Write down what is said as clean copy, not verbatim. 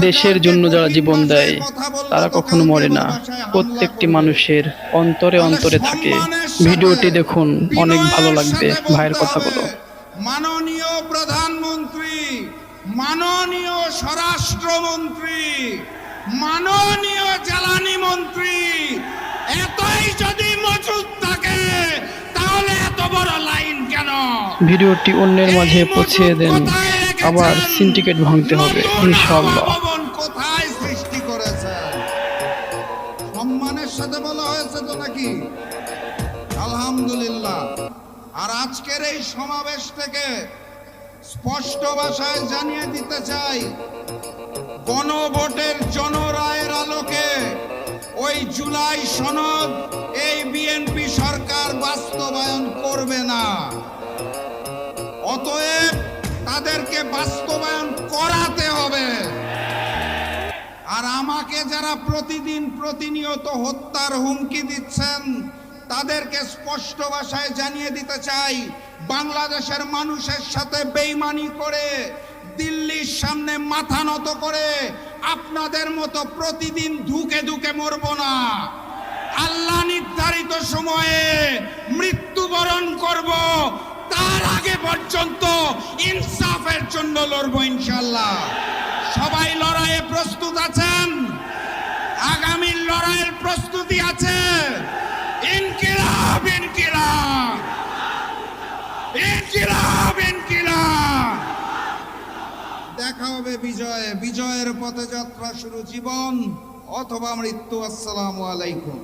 দেশের জন্য যারা জীবন দেয় তারা কখনো মরে না, প্রত্যেকটি মানুষের অন্তরে অন্তরে থাকে। ভিডিওটি দেখুন, অনেক ভালো লাগবে ভাইয়ের কথাগুলো। মাননীয় প্রধানমন্ত্রী, মাননীয় স্বরাষ্ট্রমন্ত্রী, মাননীয় জ্বালানি মন্ত্রী এতই যদি মজুদ থাকে তাহলে এত বড় লাইন কেন? ভিডিওটি অন্যের মাঝে পৌঁছে দেন, আবার সিন্ডিকেট ভাঙতে হবে ইনশাআল্লাহ। কোথায় সৃষ্টি করেছে? সম্মানের সাথে বলা হয়েছে তো নাকি? আলহামদুলিল্লাহ। আর আজকের এই সমাবেশ থেকে স্পষ্ট ভাষায় জানিয়ে দিতে চাই, গণভোটের জনরায়ের আলোকে ওই জুলাই সনদ এই বিএনপি সরকার বাস্তবায়ন করবে না। অতএব তাদেরকে বাস্তবায়ন করাতে হবে। আর আমাকে যারা প্রতিদিন প্রতিনিয়ত হত্যার হুমকি দিচ্ছেন তাদেরকে স্পষ্ট ভাষায় জানিয়ে দিতে চাই, বাংলাদেশের মানুষের সাথে বেইমানি করে, দিল্লির সামনে মাথা নত করে আপনাদের মতো প্রতিদিন ধুকে ধুকে মরব না। আল্লাহ নির্ধারিত সময়ে মৃত্যুবরণ করব, তার আগে পর্যন্ত ইনসাফের জন্য লড়ব ইনশাআল্লাহ। সবাই লড়াইয়ে প্রস্তুত আছেন? আগামী লড়াইয়ের প্রস্তুতি আছে? ইনকিলাব, ইনকিলাব, ইনকিলাব, ইনকিলাব। দেখা হবে বিজয়ে। বিজয়ের পথে যাত্রা শুরু জীবন অথবা মৃত্যু। আসসালামু আলাইকুম।